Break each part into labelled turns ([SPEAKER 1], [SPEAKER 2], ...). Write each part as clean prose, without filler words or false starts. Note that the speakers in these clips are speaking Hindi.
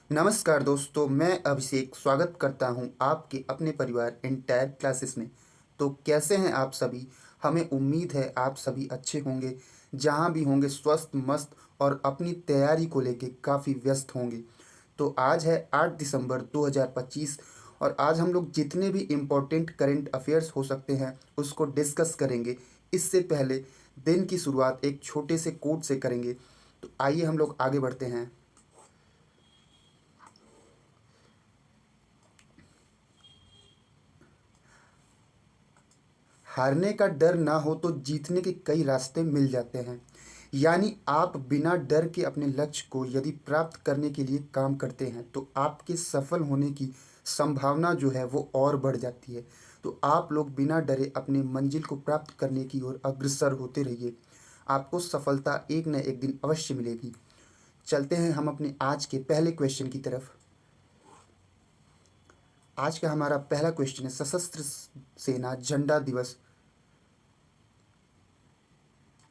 [SPEAKER 1] नमस्कार दोस्तों, मैं अभिषेक स्वागत करता हूं आपके अपने परिवार एंटायर क्लासेस में। तो कैसे हैं आप सभी? हमें उम्मीद है आप सभी अच्छे होंगे, जहां भी होंगे स्वस्थ मस्त और अपनी तैयारी को लेके काफ़ी व्यस्त होंगे। तो आज है 8 दिसंबर 2025 और आज हम लोग जितने भी इम्पोर्टेंट करंट अफेयर्स हो सकते हैं उसको डिस्कस करेंगे। इससे पहले दिन की शुरुआत एक छोटे से कोट से करेंगे। तो आइए हम लोग आगे बढ़ते हैं। हारने का डर ना हो तो जीतने के कई रास्ते मिल जाते हैं। यानी आप बिना डर के अपने लक्ष्य को यदि प्राप्त करने के लिए काम करते हैं तो आपके सफल होने की संभावना जो है वो और बढ़ जाती है। तो आप लोग बिना डरे अपने मंजिल को प्राप्त करने की ओर अग्रसर होते रहिए। आपको सफलता एक न एक दिन अवश्य मिलेगी। चलते हैं हम अपने आज के पहले क्वेश्चन की तरफ। आज का हमारा पहला क्वेश्चन है, सशस्त्र सेना झंडा दिवस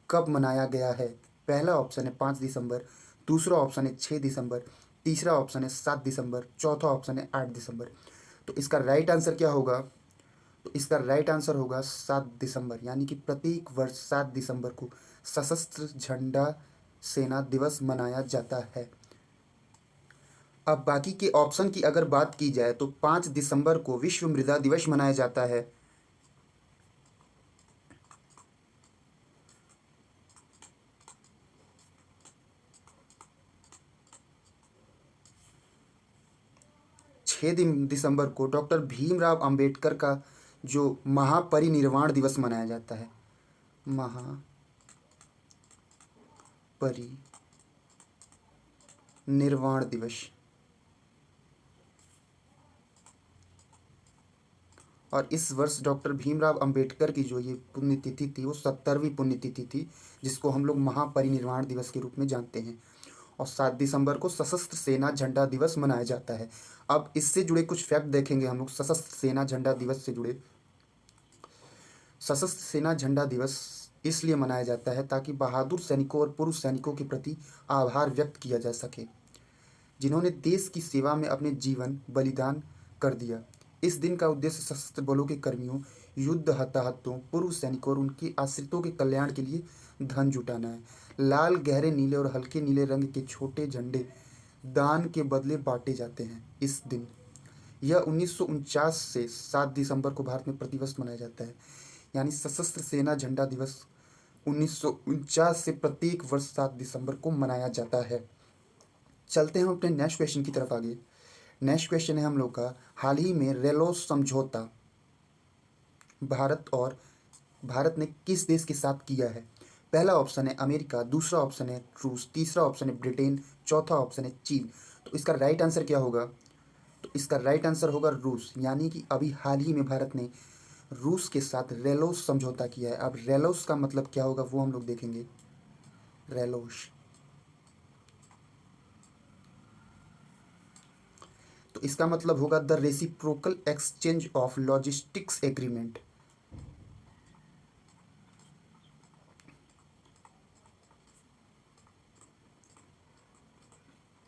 [SPEAKER 1] कब मनाया गया है? पहला ऑप्शन है 5 दिसंबर, दूसरा ऑप्शन है 6 दिसंबर, तीसरा ऑप्शन है 7 दिसंबर, चौथा ऑप्शन है 8 दिसंबर। तो इसका राइट आंसर क्या होगा? तो इसका राइट आंसर होगा 7 दिसंबर, यानी कि प्रत्येक वर्ष 7 दिसंबर को सशस्त्र झंडा सेना दिवस मनाया जाता है। अब बाकी के ऑप्शन की अगर बात की जाए तो 5 दिसंबर को विश्व मृदा दिवस मनाया जाता है। 6 दिसंबर को डॉक्टर भीमराव अंबेडकर का जो महापरिनिर्वाण दिवस मनाया जाता है। महापरिनिर्वाण दिवस। और इस वर्ष डॉक्टर भीमराव अंबेडकर की जो ये पुण्यतिथि थी वो 70वीं पुण्यतिथि थी, जिसको हम लोग महापरिनिर्वाण दिवस के रूप में जानते हैं। और 7 दिसंबर को सशस्त्र सेना झंडा दिवस मनाया जाता है। अब इससे जुड़े कुछ फैक्ट देखेंगे हम लोग सशस्त्र सेना झंडा दिवस से जुड़े। सशस्त्र सेना झंडा दिवस इसलिए मनाया जाता है ताकि बहादुर सैनिकों और पूर्व सैनिकों के प्रति आभार व्यक्त किया जा सके, जिन्होंने देश की सेवा में अपने जीवन बलिदान कर दिया। इस दिन का उद्देश्य सशस्त्र बलों के कर्मियों, युद्ध हताहतों, पूर्व सैनिकों और उनके आश्रितों के कल्याण के लिए धन जुटाना है। लाल, गहरे नीले और हल्के नीले रंग के छोटे झंडे दान के बदले बांटे जाते हैं इस दिन। यह 1949 से 7 दिसंबर को भारत में प्रतिवर्ष मनाया जाता है। यानी सशस्त्र सेना झंडा दिवस 1949 से प्रत्येक वर्ष 7 दिसंबर को मनाया जाता है। चलते हैं हम अपने नेक्स्ट क्वेश्चन की तरफ आगे। नेक्स्ट क्वेश्चन है हम लोग का, हाल ही में रेलोस समझौता भारत ने किस देश के साथ किया है? पहला ऑप्शन है अमेरिका, दूसरा ऑप्शन है रूस, तीसरा ऑप्शन है ब्रिटेन, चौथा ऑप्शन है चीन। तो इसका राइट आंसर क्या होगा? तो इसका राइट आंसर होगा रूस। यानी कि अभी हाल ही में भारत ने रूस के साथ रेलोस समझौता किया है। अब रेलोस का मतलब क्या होगा वो हम लोग देखेंगे। रेलोस, तो इसका मतलब होगा the reciprocal exchange of logistics agreement.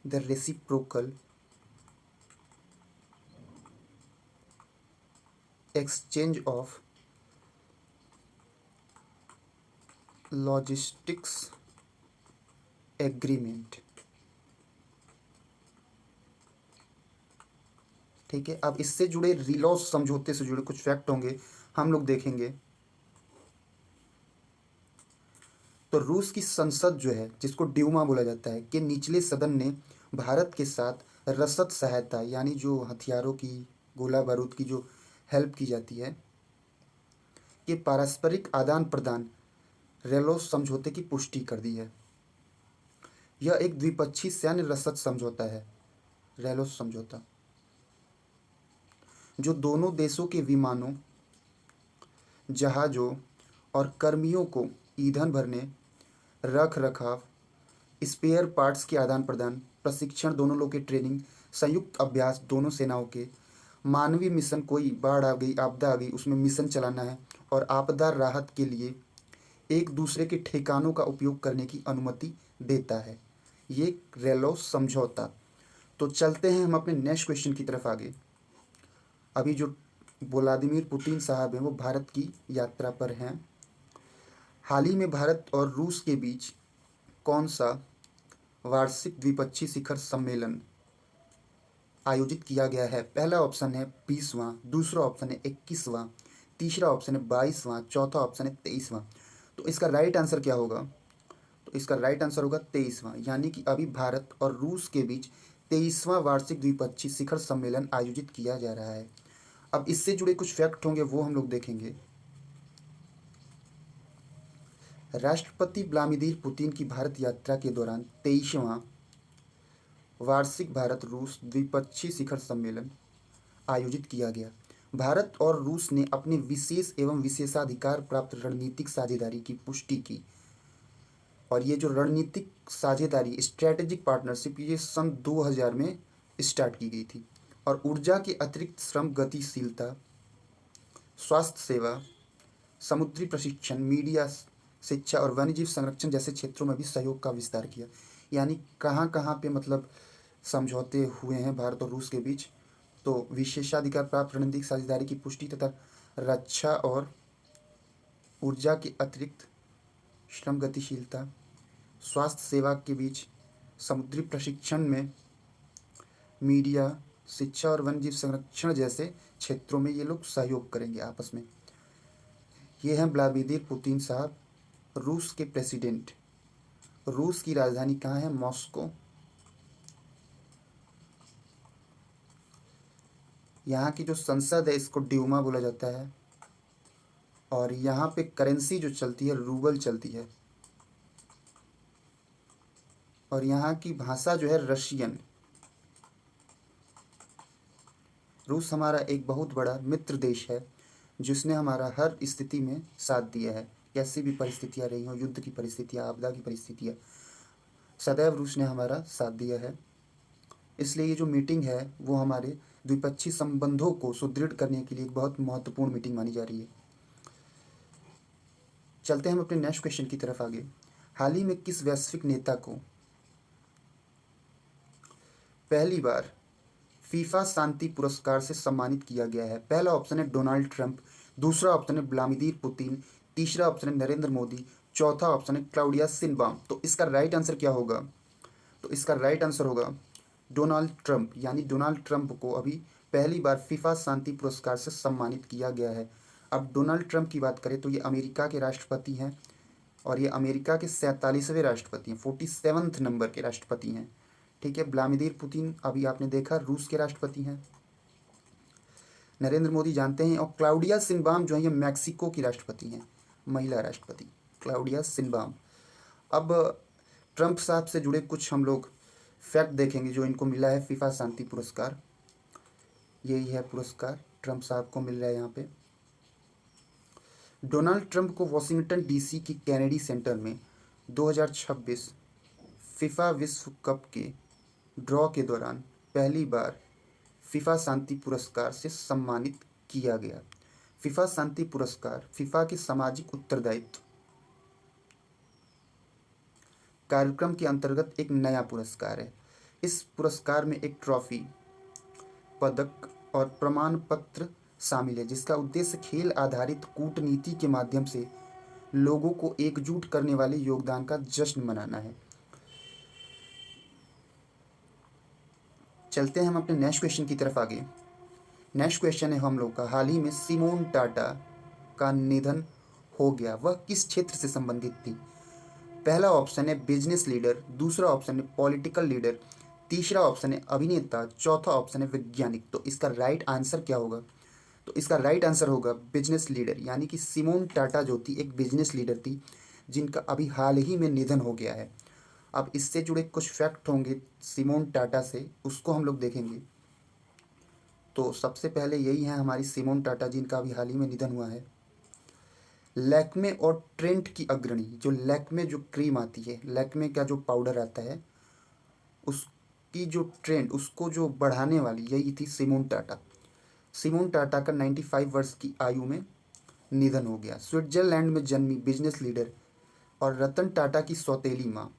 [SPEAKER 1] The reciprocal exchange of logistics agreement. ठीक है, अब इससे जुड़े रिलॉस समझौते से जुड़े कुछ फैक्ट होंगे हम लोग देखेंगे। तो रूस की संसद जो है, जिसको ड्यूमा बोला जाता है, के निचले सदन ने भारत के साथ रसद सहायता, यानी जो हथियारों की, गोला बारूद की जो हेल्प की जाती है, के पारस्परिक आदान प्रदान रेलोस समझौते की पुष्टि कर दी है। यह एक द्विपक्षीय सैन्य रसद समझौता है, रेलोस समझौता, जो दोनों देशों के विमानों, जहाज़ों और कर्मियों को ईंधन भरने, रख रखाव, स्पेयर पार्ट्स के आदान प्रदान, प्रशिक्षण, दोनों लोग के ट्रेनिंग, संयुक्त अभ्यास दोनों सेनाओं के, मानवीय मिशन, कोई बाढ़ आ गई, आपदा आ गई, उसमें मिशन चलाना है, और आपदा राहत के लिए एक दूसरे के ठिकानों का उपयोग करने की अनुमति देता है। ये रेलो समझौता। तो चलते हैं हम अपने नेक्स्ट क्वेश्चन की तरफ आगे। अभी जो व्लादिमीर पुतिन साहब हैं वो भारत की यात्रा पर हैं। हाल ही में भारत और रूस के बीच कौन सा वार्षिक द्विपक्षीय शिखर सम्मेलन आयोजित किया गया है? पहला ऑप्शन है 20वां, दूसरा ऑप्शन है 21वां, तीसरा ऑप्शन है 22वां, चौथा ऑप्शन है 23वां। तो इसका राइट आंसर क्या होगा? तो इसका राइट आंसर होगा 23वां, यानी कि अभी भारत और रूस के बीच 23वां वार्षिक द्विपक्षीय शिखर सम्मेलन आयोजित किया जा रहा है। अब इससे जुड़े कुछ फैक्ट होंगे वो हम लोग देखेंगे। राष्ट्रपति व्लादिमीर पुतिन की भारत यात्रा के दौरान 23वां वार्षिक भारत रूस द्विपक्षीय शिखर सम्मेलन आयोजित किया गया। भारत और रूस ने अपने विशेष एवं विशेषाधिकार प्राप्त रणनीतिक साझेदारी की पुष्टि की, और ये जो रणनीतिक साझेदारी स्ट्रैटेजिक पार्टनरशिप ये सन 2000 में स्टार्ट की गई थी, और ऊर्जा के अतिरिक्त श्रम गतिशीलता, स्वास्थ्य सेवा, समुद्री प्रशिक्षण, मीडिया, शिक्षा और वन्यजीव संरक्षण जैसे क्षेत्रों में भी सहयोग का विस्तार किया। यानी कहाँ कहाँ पे मतलब समझौते हुए हैं भारत और रूस के बीच? तो विशेषाधिकार प्राप्त रणनीतिक साझेदारी की पुष्टि तथा रक्षा और ऊर्जा के अतिरिक्त श्रम गतिशीलता, स्वास्थ्य सेवा के बीच, समुद्री प्रशिक्षण में, मीडिया, शिक्षा और वन्यजीव संरक्षण जैसे क्षेत्रों में ये लोग सहयोग करेंगे आपस में। ये हैं व्लादिमीर पुतिन साहब, रूस के प्रेसिडेंट। रूस की राजधानी कहाँ है? मॉस्को। यहाँ की जो संसद है इसको ड्यूमा बोला जाता है, और यहाँ पे करेंसी जो चलती है रूबल चलती है, और यहाँ की भाषा जो है रशियन। रूस हमारा एक बहुत बड़ा मित्र देश है जिसने हमारा हर स्थिति में साथ दिया है। कैसी भी परिस्थितियाँ रही हों, युद्ध की परिस्थितियाँ, आपदा की परिस्थितियाँ, सदैव रूस ने हमारा साथ दिया है। इसलिए ये जो मीटिंग है वो हमारे द्विपक्षीय संबंधों को सुदृढ़ करने के लिए एक बहुत महत्वपूर्ण मीटिंग मानी जा रही है। चलते हैं हम अपने नेक्स्ट क्वेश्चन की तरफ आगे। हाल ही में किस वैश्विक नेता को पहली बार फीफा शांति पुरस्कार से सम्मानित किया गया है? पहला ऑप्शन है डोनाल्ड ट्रंप, दूसरा ऑप्शन है व्लादिमीर पुतिन, तीसरा ऑप्शन है नरेंद्र मोदी, चौथा ऑप्शन है क्लाउडिया शिनबाम। तो इसका राइट आंसर क्या होगा? तो इसका राइट आंसर होगा डोनाल्ड ट्रंप, यानी डोनाल्ड ट्रंप को अभी पहली बार फीफा शांति पुरस्कार से सम्मानित किया गया है। अब डोनाल्ड ट्रंप की बात करें तो ये अमेरिका के राष्ट्रपति हैं, और ये अमेरिका के 47वें राष्ट्रपति हैं, 47th नंबर के राष्ट्रपति हैं। ठीक है। व्लादिमीर पुतिन अभी आपने देखा रूस के राष्ट्रपति हैं, नरेंद्र मोदी जानते हैं, और क्लाउडिया शिनबाम जो है ये मैक्सिको की राष्ट्रपति हैं, महिला राष्ट्रपति क्लाउडिया शिनबाम। अब ट्रंप साहब से जुड़े कुछ हम लोग फैक्ट देखेंगे जो इनको मिला है फीफा शांति पुरस्कार। यही है पुरस्कार ट्रंप साहब को मिल रहा है यहाँ पे। डोनाल्ड ट्रंप को वॉशिंगटन डीसी की कैनेडी सेंटर में 2026 फीफा विश्व कप के ड्रॉ के दौरान पहली बार फीफा शांति पुरस्कार से सम्मानित किया गया। फीफा शांति पुरस्कार फीफा के सामाजिक उत्तरदायित्व कार्यक्रम के अंतर्गत एक नया पुरस्कार है। इस पुरस्कार में एक ट्रॉफी, पदक और प्रमाण पत्र शामिल है, जिसका उद्देश्य खेल आधारित कूटनीति के माध्यम से लोगों को एकजुट करने वाले योगदान का जश्न मनाना है। चलते हैं हम अपने नेक्स्ट क्वेश्चन की तरफ आगे। नेक्स्ट क्वेश्चन है हम लोग का, हाल ही में सिमोन टाटा का निधन हो गया, वह किस क्षेत्र से संबंधित थी? पहला ऑप्शन है बिजनेस लीडर, दूसरा ऑप्शन है पॉलिटिकल लीडर, तीसरा ऑप्शन है अभिनेता, चौथा ऑप्शन है वैज्ञानिक। तो इसका राइट आंसर क्या होगा? तो इसका राइट आंसर होगा बिजनेस लीडर, यानी कि सिमोन टाटा जो थी एक बिजनेस लीडर थी जिनका अभी हाल ही में निधन हो गया है। अब इससे जुड़े कुछ फैक्ट होंगे सिमोन टाटा से, उसको हम लोग देखेंगे। तो सबसे पहले यही है हमारी सिमोन टाटा जिनका अभी हाल ही में निधन हुआ है। लैक्मे और ट्रेंट की अग्रणी, जो लैक्मे जो क्रीम आती है, लैक्मे का जो पाउडर आता है, उसकी जो ट्रेंड उसको जो बढ़ाने वाली यही थी सिमोन टाटा। सिमोन टाटा का 95 वर्ष की आयु में निधन हो गया। स्विट्जरलैंड में जन्मी बिजनेस लीडर और रतन टाटा की सौतेली माँ।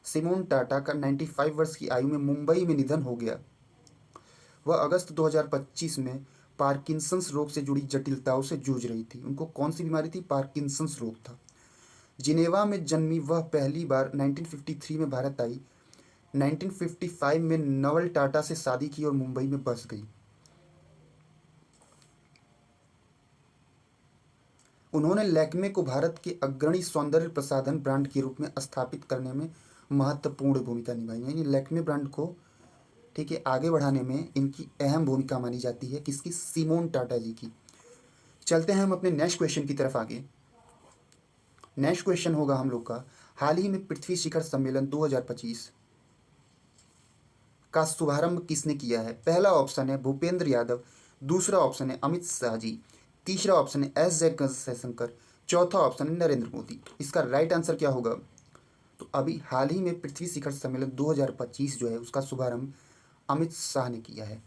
[SPEAKER 1] सिमोन टाटा का 95 वर्ष की आयु में मुंबई में निधन हो गया। वह अगस्त 2025 में पार्किंसंस रोग से जुड़ी जटिलताओं से जूझ रही थी। उनको कौन सी बीमारी थी? पार्किंसंस रोग था। जिनेवा में जन्मी वह पहली बार 1953 में भारत आई। 1955 में नवल टाटा से शादी की और मुंबई में बस गई। उन्होंने लैक्मे को भारत के अग्रणी सौंदर्य प्रसाधन ब्रांड के रूप में स्थापित करने में महत्वपूर्ण भूमिका निभाई। यानी लैक्मे ब्रांड को ठीक है आगे बढ़ाने में इनकी अहम भूमिका मानी जाती है। किसकी? सिमोन टाटा जी की। चलते हैं हम अपने नेक्स्ट क्वेश्चन की तरफ आगे। नेक्स्ट क्वेश्चन होगा हम लोग का, हाल ही में पृथ्वी शिखर सम्मेलन 2025 का शुभारंभ किसने किया है? पहला ऑप्शन है भूपेंद्र यादव, दूसरा ऑप्शन है अमित शाह जी, तीसरा ऑप्शन है एस जयशंकर, चौथा ऑप्शन है नरेंद्र मोदी। तो इसका राइट आंसर क्या होगा? तो अभी हाल ही में पृथ्वी शिखर सम्मेलन 2025 जो है उसका शुभारंभ अमित शाह ने किया है।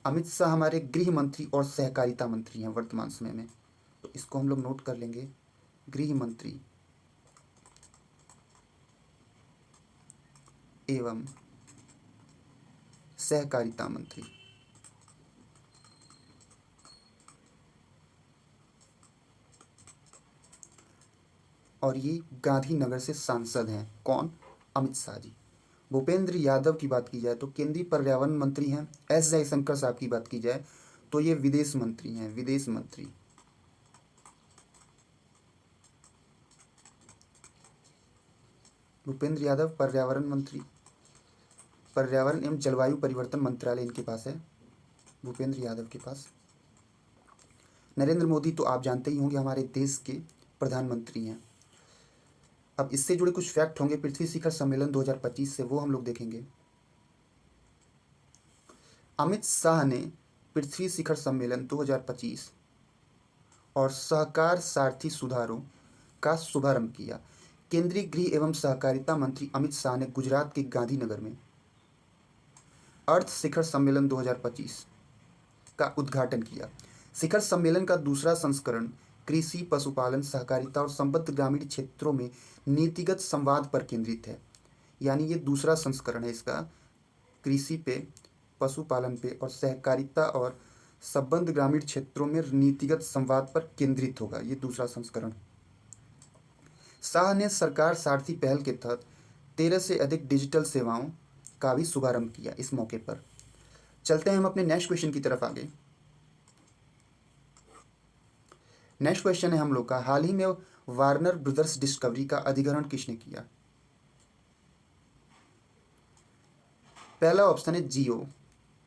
[SPEAKER 1] अमित शाह हमारे गृह मंत्री और सहकारिता मंत्री हैं वर्तमान समय में, तो इसको हम लोग नोट कर लेंगे, गृह मंत्री एवं सहकारिता मंत्री। और ये गांधीनगर से सांसद हैं। कौन? अमित शाह जी। भूपेंद्र यादव की बात की जाए तो केंद्रीय पर्यावरण मंत्री हैं। एस जयशंकर साहब की बात की जाए तो ये विदेश मंत्री हैं, विदेश मंत्री। भूपेंद्र यादव पर्यावरण मंत्री, पर्यावरण एवं जलवायु परिवर्तन मंत्रालय इनके पास है, भूपेंद्र यादव के पास। नरेंद्र मोदी तो आप जानते ही होंगे हमारे देश के प्रधानमंत्री हैं। अब इससे जुड़े कुछ फैक्ट होंगे पृथ्वी शिखर सम्मेलन 2025 से, वो हम लोग देखेंगे। अमित शाह ने पृथ्वी शिखर सम्मेलन 2025 और सहकार सारथी सुधारों का शुभारंभ किया। केंद्रीय गृह एवं सहकारिता मंत्री अमित शाह ने गुजरात के गांधीनगर में अर्थ शिखर सम्मेलन 2025 का उद्घाटन किया। शिखर सम्मेलन का दूसरा संस्करण कृषि, पशुपालन, सहकारिता और संबद्ध ग्रामीण क्षेत्रों में नीतिगत संवाद पर केंद्रित है। यानी ये दूसरा संस्करण है इसका, कृषि पे, पशुपालन पे और सहकारिता और संबद्ध ग्रामीण क्षेत्रों में नीतिगत संवाद पर केंद्रित होगा, ये दूसरा संस्करण। शाह ने सरकार सारथी पहल के तहत 13 से अधिक डिजिटल सेवाओं का भी शुभारंभ किया इस मौके पर। चलते हैं हम अपने नेक्स्ट क्वेश्चन की तरफ आगे। नेक्स्ट क्वेश्चन है हम लोग का, हाल ही में वार्नर ब्रदर्स डिस्कवरी का अधिग्रहण किसने किया? पहला ऑप्शन है जियो,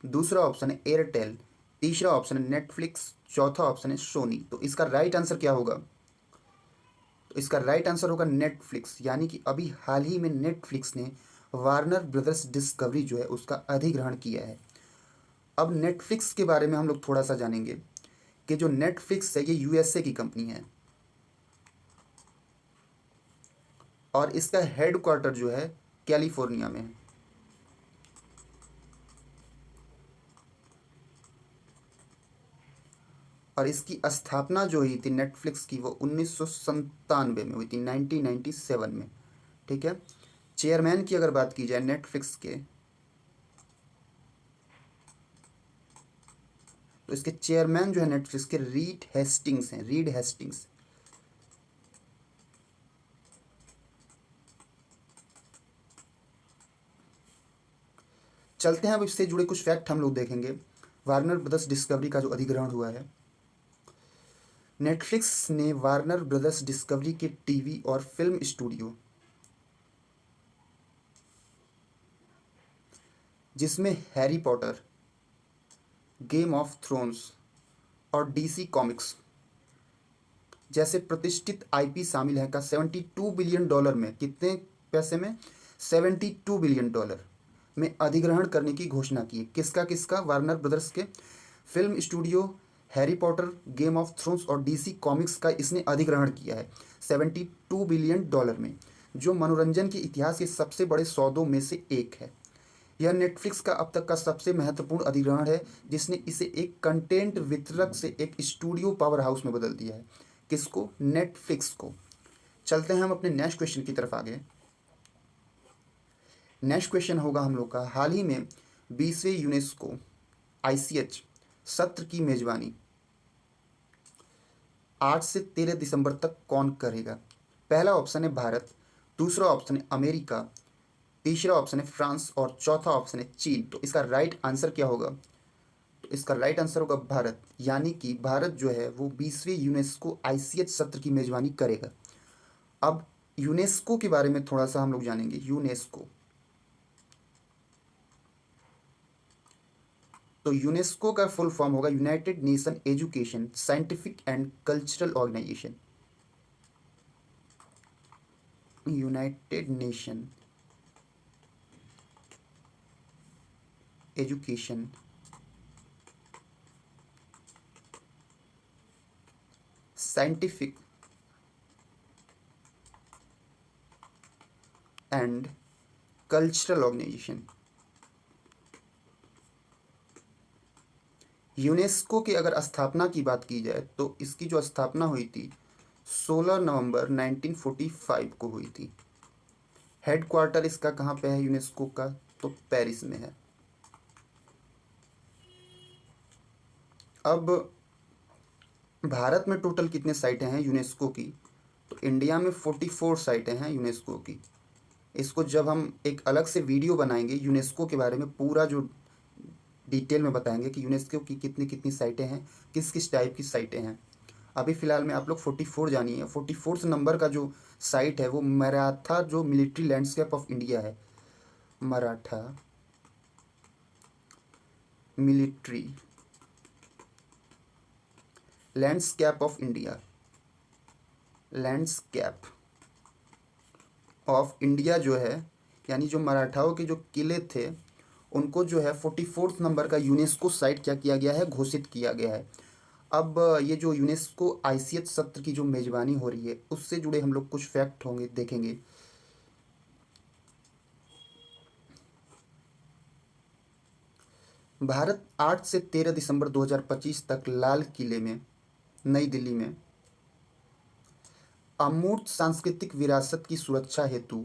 [SPEAKER 1] दूसरा ऑप्शन है एयरटेल, तीसरा ऑप्शन है नेटफ्लिक्स, चौथा ऑप्शन है सोनी। तो इसका राइट आंसर क्या होगा? तो इसका राइट आंसर होगा नेटफ्लिक्स। यानी कि अभी हाल ही में नेटफ्लिक्स ने वार्नर ब्रदर्स डिस्कवरी जो है उसका अधिग्रहण किया है। अब नेटफ्लिक्स के बारे में हम लोग थोड़ा सा जानेंगे कि जो नेटफ्लिक्स है ये यूएसए की कंपनी है और इसका हेडक्वार्टर जो है कैलिफोर्निया में है। और इसकी स्थापना जो हुई थी नेटफ्लिक्स की वो 1997 में हुई थी, 1997 में। ठीक है। चेयरमैन की अगर बात की जाए नेटफ्लिक्स के, तो इसके चेयरमैन जो है नेटफ्लिक्स के रीड हेस्टिंग्स हैं, रीड हेस्टिंग्स। चलते हैं अब इससे जुड़े कुछ फैक्ट हम लोग देखेंगे। वार्नर ब्रदर्स डिस्कवरी का जो अधिग्रहण हुआ है, नेटफ्लिक्स ने वार्नर ब्रदर्स डिस्कवरी के टीवी और फिल्म स्टूडियो, जिसमें Harry Potter, game of thrones और डीसी कॉमिक्स जैसे प्रतिष्ठित आईपी शामिल हैं, का $72 बिलियन में, कितने पैसे में? $72 बिलियन में अधिग्रहण करने की घोषणा की है। किसका किसका? वार्नर ब्रदर्स के film studio, Harry Potter, game of thrones और डीसी कॉमिक्स का इसने अधिग्रहण किया है $72 बिलियन में, जो मनोरंजन के इतिहास के सबसे बड़े सौदों में से एक है। यह नेटफ्लिक्स का अब तक का सबसे महत्वपूर्ण अधिग्रहण है, जिसने इसे एक कंटेंट वितरक से एक स्टूडियो पावर हाउस में बदल दिया है। किसको? नेटफ्लिक्स को। चलते हैं हम अपने नेक्स्ट क्वेश्चन की तरफ आगे। नेक्स्ट क्वेश्चन होगा हम लोग का, हाल ही में 20वें यूनेस्को ICH सत्र की मेजबानी 8 से 13 दिसंबर तक कौन करेगा? पहला ऑप्शन है भारत, दूसरा ऑप्शन है अमेरिका, तीसरा ऑप्शन है फ्रांस और चौथा ऑप्शन है चीन। तो इसका राइट आंसर क्या होगा? तो इसका राइट आंसर होगा भारत, यानी कि भारत जो है वो 20वें यूनेस्को ICH सत्र की मेजबानी करेगा। अब यूनेस्को के बारे में थोड़ा सा हम लोग जानेंगे। यूनेस्को, तो यूनेस्को का फुल फॉर्म होगा United Nation Education Scientific and Cultural Organization. United Nation Education Scientific and Cultural Organization. UNESCO की अगर स्थापना की बात की जाए तो इसकी जो स्थापना हुई थी 16 नवंबर 1945 को हुई थी। हेडक्वार्टर इसका कहाँ पे है यूनेस्को का? तो पेरिस में है। अब भारत में टोटल कितने साइटें हैं यूनेस्को की? तो इंडिया में 44 साइटें हैं यूनेस्को की। इसको जब हम एक अलग से वीडियो बनाएंगे यूनेस्को के बारे में, पूरा जो डिटेल में बताएंगे कि यूनेस्को की कितनी कितनी साइटें हैं, किस किस टाइप की साइटें हैं। अभी फ़िलहाल में आप लोग 44 जानिए। 44 नंबर का जो साइट है वो मराठा जो मिलिट्री लैंडस्केप ऑफ इंडिया है। Maratha military landscape of India, landscape of India जो है, यानी जो मराठाओं के जो किले थे उनको जो है 44 नंबर का यूनेस्को साइट क्या किया गया है? घोषित किया गया है। अब ये जो यूनेस्को ICH सत्र की जो मेजबानी हो रही है उससे जुड़े हम लोग कुछ फैक्ट होंगे, देखेंगे। भारत 8 से 13 दिसंबर 2025 तक लाल किले में, नई दिल्ली में अमूर्त सांस्कृतिक विरासत की सुरक्षा हेतु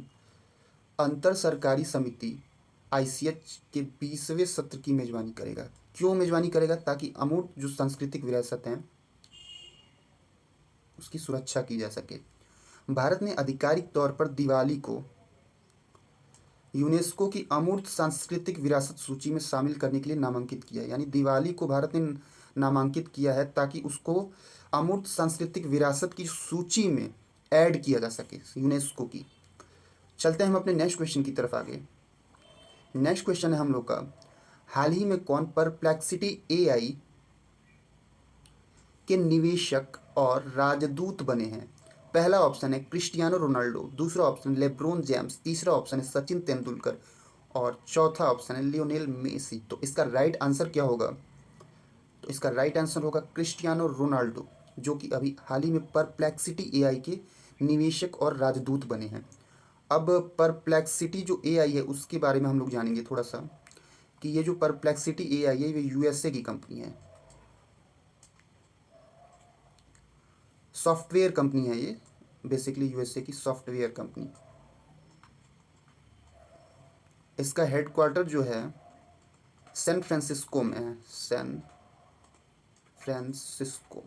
[SPEAKER 1] अंतर सरकारी समिति ICH के 20वें सत्र की मेजबानी करेगा। क्यों मेजबानी करेगा? ताकि अमूर्त जो सांस्कृतिक विरासत हैं उसकी सुरक्षा की जा सके। भारत ने आधिकारिक तौर पर दिवाली को यूनेस्को की अमूर्त सांस्कृतिक विरासत सूची में शामिल करने के लिए नामांकित किया है। यानी दिवाली को भारत ने नामांकित किया है ताकि उसको अमूर्त सांस्कृतिक विरासत की सूची में ऐड किया जा सके यूनेस्को की। चलते हैं हम अपने नेक्स्ट क्वेश्चन की तरफ आगे। नेक्स्ट क्वेश्चन है हम लोग का, हाल ही में कौन परप्लेक्सिटी AI के निवेशक और राजदूत बने हैं? पहला ऑप्शन है क्रिस्टियानो रोनाल्डो, दूसरा ऑप्शन लेब्रोन जेम्स, तीसरा ऑप्शन है सचिन तेंदुलकर और चौथा ऑप्शन है लियोनेल मेसी। तो इसका राइट आंसर क्या होगा? तो इसका राइट आंसर होगा क्रिस्टियानो रोनाल्डो, जो कि अभी हाल ही में परप्लेक्सिटी AI के निवेशक और राजदूत बने हैं। अब परप्लेक्सिटी जो AI है उसके बारे में हम लोग जानेंगे थोड़ा सा, कि ये जो परप्लेक्सिटी AI है ये USA की कंपनी है, सॉफ्टवेयर कंपनी है ये, बेसिकली USA की सॉफ्टवेयर कंपनी। इसका हेडक्वार्टर जो है सैन फ्रांसिस्को में है, सैन फ्रांसिस्को।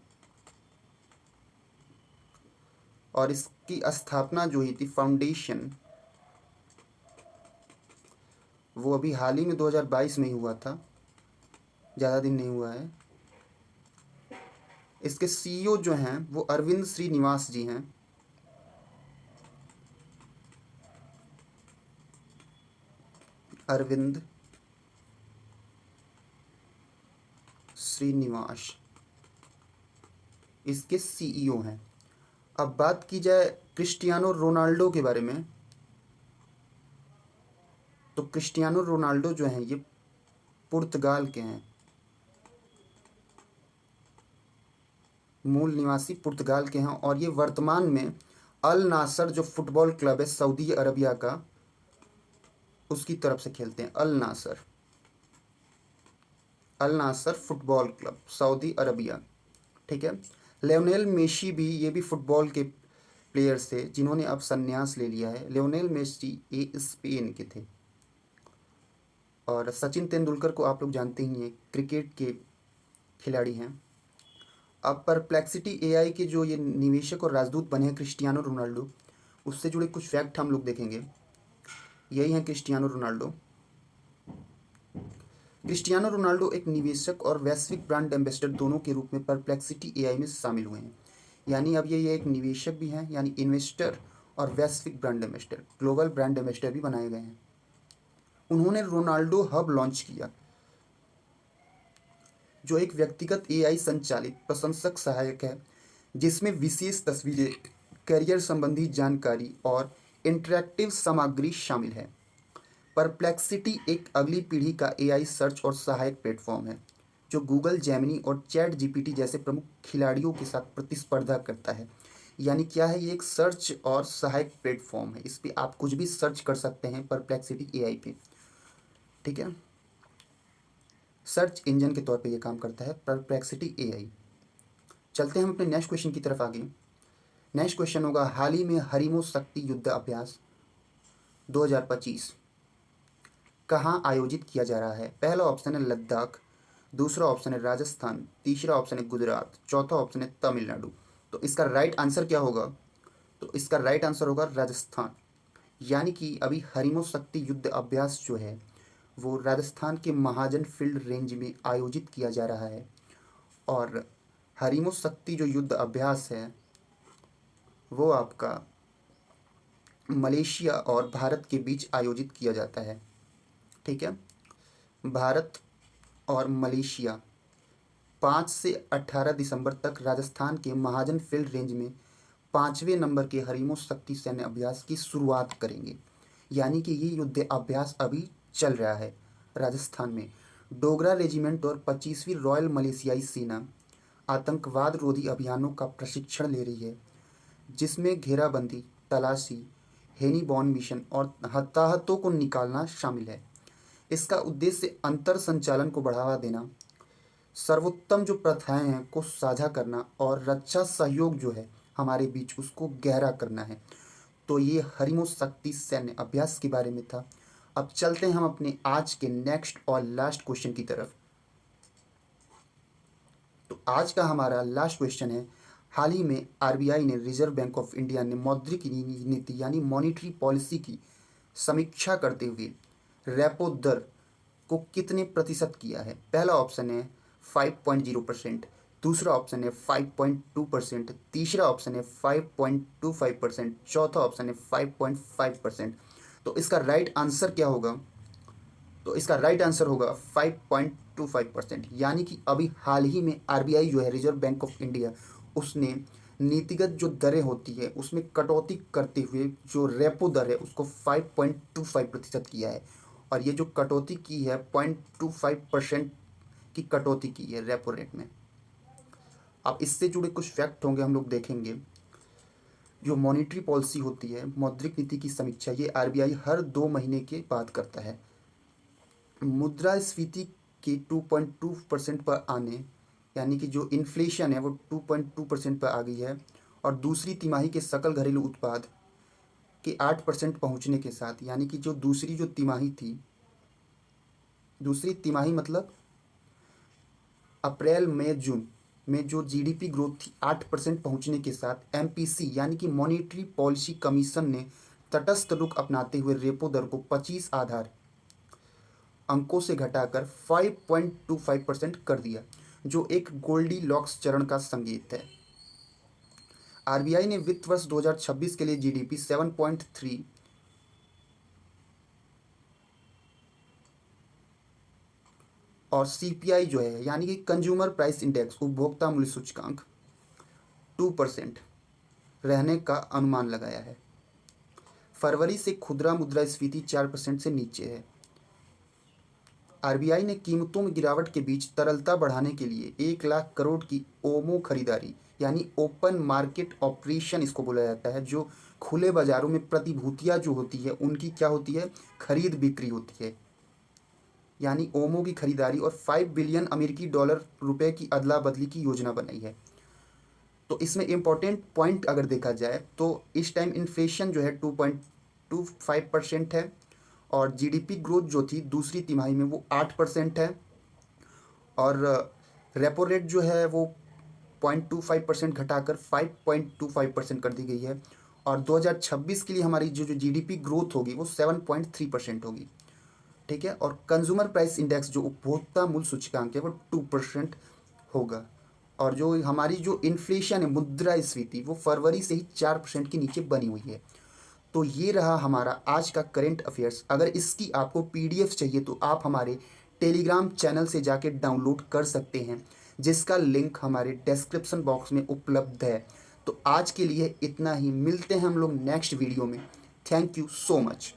[SPEAKER 1] और इसकी स्थापना जो हुई थी फाउंडेशन, वो अभी हाल ही में 2022 में ही हुआ था, ज़्यादा दिन नहीं हुआ है। इसके CEO जो हैं वो अरविंद श्रीनिवास जी हैं। अरविंद श्रीनिवास इसके CEO हैं। अब बात की जाए क्रिस्टियानो रोनाल्डो के बारे में, तो क्रिस्टियानो रोनाल्डो जो हैं ये पुर्तगाल के हैं, मूल निवासी पुर्तगाल के हैं और ये वर्तमान में अल नासर जो फुटबॉल क्लब है सऊदी अरबिया का, उसकी तरफ से खेलते हैं। अल नासर, अल नासर फुटबॉल क्लब सऊदी अरबिया, ठीक है। लियोनेल मेसी भी, ये भी फुटबॉल के प्लेयर्स थे जिन्होंने अब संन्यास ले लिया है। लियोनेल मेसी ये स्पेन के थे, और सचिन तेंदुलकर को आप लोग जानते ही हैं, क्रिकेट के खिलाड़ी हैं। अब परप्लेक्सिटी एआई के जो ये निवेशक और राजदूत बने हैं क्रिस्टियानो रोनाल्डो, उससे जुड़े कुछ फैक्ट हम लोग देखेंगे। यही हैं क्रिस्टियानो रोनाल्डो। क्रिस्टियानो रोनाल्डो एक निवेशक और वैश्विक ब्रांड एम्बेसडर दोनों के रूप में परप्लेक्सिटी एआई में शामिल हुए हैं। यानी अब ये एक निवेशक भी हैं, यानी इन्वेस्टर, और वैश्विक brand ambassador, global brand ambassador भी बनाए गए हैं। उन्होंने रोनाल्डो हब लॉन्च किया, जो एक व्यक्तिगत एआई संचालित प्रशंसक सहायक है जिसमें विशेष तस्वीरें, करियर संबंधी जानकारी और इंटरैक्टिव सामग्री शामिल है। परप्लेक्सिटी एक अगली पीढ़ी का एआई सर्च और सहायक प्लेटफॉर्म है जो गूगल जेमिनी और चैट जीपीटी जैसे प्रमुख खिलाड़ियों के साथ प्रतिस्पर्धा करता है। यानी क्या है, ये एक सर्च और सहायक प्लेटफॉर्म है। इस पर आप कुछ भी सर्च कर सकते हैं परप्लेक्सिटी एआई पे, ठीक है। सर्च इंजन के तौर पे ये काम करता है परप्लेक्सिटी एआई। चलते हैं हम अपने नेक्स्ट क्वेश्चन की तरफ आगे। नेक्स्ट क्वेश्चन होगा, हाल ही में हरिमो शक्ति युद्ध अभ्यास 2025 कहाँ आयोजित किया जा रहा है? पहला ऑप्शन है लद्दाख, दूसरा ऑप्शन है राजस्थान, तीसरा ऑप्शन है गुजरात, चौथा ऑप्शन है तमिलनाडु। तो इसका राइट आंसर क्या होगा? तो इसका राइट आंसर होगा राजस्थान। यानी कि अभी हरिमो शक्ति युद्ध अभ्यास जो है वो राजस्थान के महाजन फील्ड रेंज में आयोजित किया जा रहा है। और हरिमो शक्ति जो युद्ध अभ्यास है वो आपका मलेशिया और भारत के बीच आयोजित किया जाता है, ठीक है। भारत और मलेशिया 5 से 18 दिसंबर तक राजस्थान के महाजन फील्ड रेंज में 5वें नंबर के हरिमो शक्ति सैन्य अभ्यास की शुरुआत करेंगे। यानी कि ये युद्ध अभ्यास अभी चल रहा है राजस्थान में। डोगरा रेजिमेंट और 25वीं रॉयल मलेशियाई सेना आतंकवाद रोधी अभियानों का प्रशिक्षण ले रही है, जिसमें घेराबंदी, तलाशी, हेनीबॉन मिशन और हताहतों को निकालना शामिल है। इसका उद्देश्य अंतर संचालन को बढ़ावा देना, सर्वोत्तम जो प्रथाएं हैं को साझा करना और रक्षा सहयोग जो है हमारे बीच उसको गहरा करना है। तो ये हरिमो शक्ति सैन्य अभ्यास के बारे में था। अब चलते हैं हम अपने आज के नेक्स्ट और लास्ट क्वेश्चन की तरफ। तो आज का हमारा लास्ट क्वेश्चन है, हाल ही में आरबीआई ने, रिजर्व बैंक ऑफ इंडिया ने मौद्रिक नीति यानी मॉनिटरी पॉलिसी की समीक्षा करते हुए रेपो दर को कितने प्रतिशत किया है? पहला ऑप्शन है 5.0%, दूसरा ऑप्शन है 5.2%, तीसरा ऑप्शन है 5.25%, चौथा ऑप्शन है 5.5%। तो इसका राइट आंसर क्या होगा? तो इसका राइट आंसर होगा 5.25%। यानी कि अभी हाल ही में आरबीआई जो है, रिजर्व बैंक ऑफ इंडिया, उसने नीतिगत जो दरें होती है उसमें कटौती करते हुए जो रेपो दर है उसको 5.25% किया है। और ये जो कटौती की है 0.25% की कटौती की है रेपो रेट में। अब इससे जुड़े कुछ फैक्ट होंगे, हम लोग देखेंगे। जो मॉनिटरी पॉलिसी होती है, मौद्रिक नीति की समीक्षा, ये आरबीआई हर 2 महीने के बाद करता है। मुद्रास्फीति के 2.2% पर आने, यानी कि जो इन्फ्लेशन है वो 2.2% पर आ गई है, और दूसरी तिमाही के सकल घरेलू उत्पाद के 8% पहुंचने के साथ, यानी कि जो दूसरी जो तिमाही थी, दूसरी तिमाही मतलब अप्रैल मई जून में जो जीडीपी ग्रोथ थी 8% पहुंचने के साथ, एमपीसी यानी कि मॉनिटरी पॉलिसी कमीशन ने तटस्थ रुख अपनाते हुए रेपो दर को 25 आधार अंकों से घटाकर 5.25% कर दिया, जो एक गोल्डी लॉक्स चरण का संकेत है। आरबीआई ने वित्त वर्ष 2026 के लिए जीडीपी 7.3 और सीपीआई जो है, यानी कि कंज्यूमर प्राइस इंडेक्स, उपभोक्ता मूल्य सूचकांक 2% रहने का अनुमान लगाया है। फरवरी से खुदरा मुद्रास्फीति 4% से नीचे है। आरबीआई ने कीमतों में गिरावट के बीच तरलता बढ़ाने के लिए 1 लाख करोड़ की ओमो खरीदारी, यानी ओपन मार्केट ऑपरेशन इसको बोला जाता है, जो खुले बाजारों में प्रतिभूतियां जो होती है उनकी क्या होती है, खरीद बिक्री होती है, यानी ओमो की खरीदारी, और 5 बिलियन अमेरिकी डॉलर रुपए की अदला बदली की योजना बनाई है। तो इसमें इम्पोर्टेंट पॉइंट अगर देखा जाए तो इस टाइम इन्फ्लेशन जो है 2.25% है, और जीडीपी ग्रोथ जो थी दूसरी तिमाही में वो 8% है, और रेपो रेट जो है वो 0.25% घटाकर 5.25% कर दी गई है। और 2026 के लिए हमारी जो जो जीडीपी ग्रोथ होगी वो 7.3% होगी। ठीक है, और कंज्यूमर प्राइस इंडेक्स जो उपभोक्ता मूल्य सूचकांक है वो 2% होगा। और जो हमारी जो इन्फ्लेशन है, मुद्रास्फीति, वो फरवरी से ही 4% के नीचे बनी हुई है। तो ये रहा हमारा आज का करंट अफेयर्स। अगर इसकी आपको पीडीएफ चाहिए तो आप हमारे टेलीग्राम चैनल से जाके डाउनलोड कर सकते हैं, जिसका लिंक हमारे डिस्क्रिप्शन बॉक्स में उपलब्ध है। तो आज के लिए इतना ही, मिलते हैं हम लोग नेक्स्ट वीडियो में। Thank you so much.